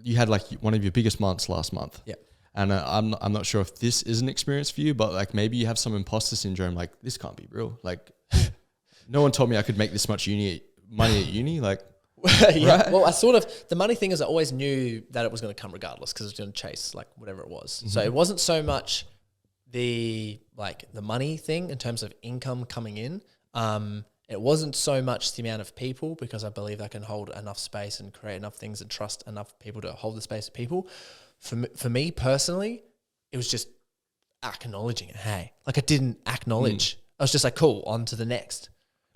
you had like one of your biggest months last month. Yeah. And I'm not sure if this is an experience for you, but like maybe you have some imposter syndrome. Like this can't be real. Like no one told me I could make this much money at uni. Like, yeah. right? Well, the money thing is I always knew that it was going to come regardless because I was going to chase like whatever it was. So it wasn't so much the money thing in terms of income coming in. It wasn't so much the amount of people because I believe I can hold enough space and create enough things and trust enough people to hold the space of people. For me personally, it was just acknowledging it. Hey, like I didn't acknowledge. I was just like, cool, on to the next.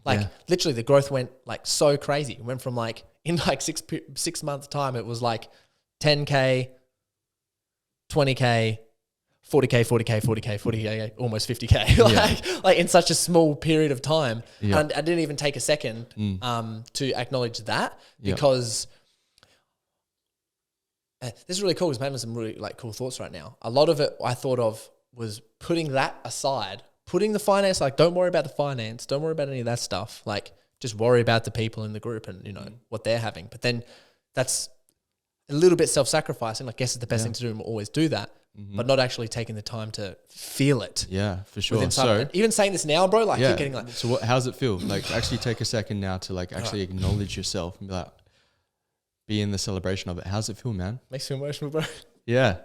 Like literally the growth went like so crazy. It went from like in like 6 months time, it was like 10K, 20K, 40K, 40K, 40K, 40K, almost 50K, like in such a small period of time. Yeah. And I didn't even take a second to acknowledge that because this is really cool because I'm having some really like cool thoughts right now. A lot of it I thought of was putting that aside, putting the finance, like don't worry about the finance, don't worry about any of that stuff. Like just worry about the people in the group and, you know, what they're having. But then that's a little bit self-sacrificing. Like, I guess it's the best thing to do and we'll always do that, but not actually taking the time to feel it. Yeah, for sure. Within So even saying this now, bro, like you're getting like. So how does it feel? Like actually take a second now to like actually acknowledge yourself and be like, be in the celebration of it. How's it feel, man? Makes me emotional, bro. Yeah.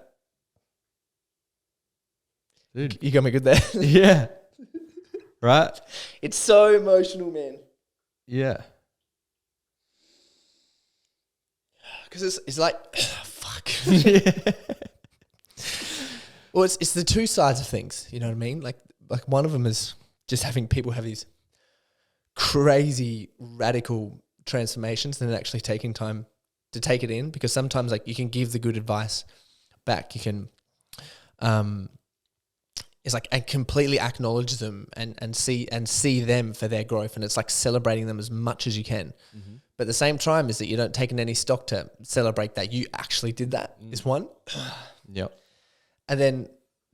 Dude. You got me good there. Yeah. Right? It's so emotional, man. Yeah. Because it's like, fuck. Well, it's the two sides of things. You know what I mean? Like one of them is just having people have these crazy radical transformations and then actually taking time to take it in, because sometimes like you can give the good advice back. You can, it's like, and completely acknowledge them and see them for their growth. And it's like celebrating them as much as you can. Mm-hmm. But at the same time is that you don't take in any stock to celebrate that you actually did that is one. Yep. And then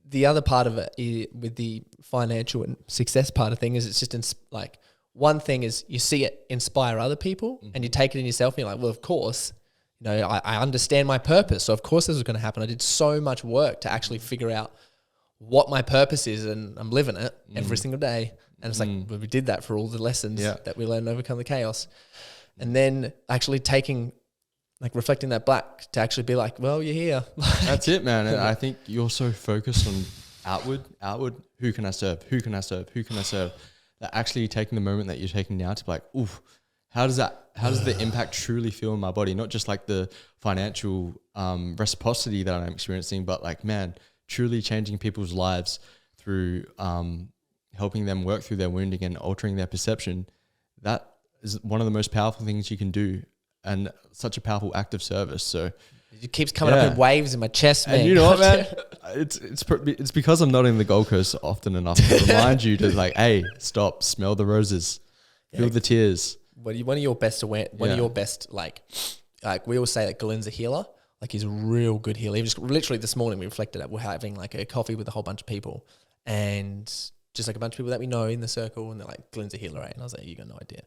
the other part of it with the financial and success part of thing is it's just like one thing is you see it inspire other people and you take it in yourself and you're like, well, of course, you know, I understand my purpose. So of course this is going to happen. I did so much work to actually figure out what my purpose is and I'm living it every single day. And it's like, well, we did that for all the lessons that we learned to overcome the chaos. And then actually taking, like reflecting that back to actually be like, well, you're here. That's it, man. And I think you're so focused on outward, who can I serve? Who can I serve? Who can I serve? That actually taking the moment that you're taking now to be like, oof, how does the impact truly feel in my body? Not just like the financial reciprocity that I'm experiencing, but like, man, truly changing people's lives through helping them work through their wounding and altering their perception. That is one of the most powerful things you can do, and such a powerful act of service. So it keeps coming up in waves in my chest, man. And you know what, man? It's because I'm not in the Gold Coast often enough to remind you to like, hey, stop, smell the roses, feel the tears. One of your best like we always say that Glenn's a healer. Like he's a real good healer. He just literally this morning we reflected that we're having like a coffee with a whole bunch of people and just like a bunch of people that we know in the circle, and they're like, Glenn's a healer, right? And I was like, you got no idea.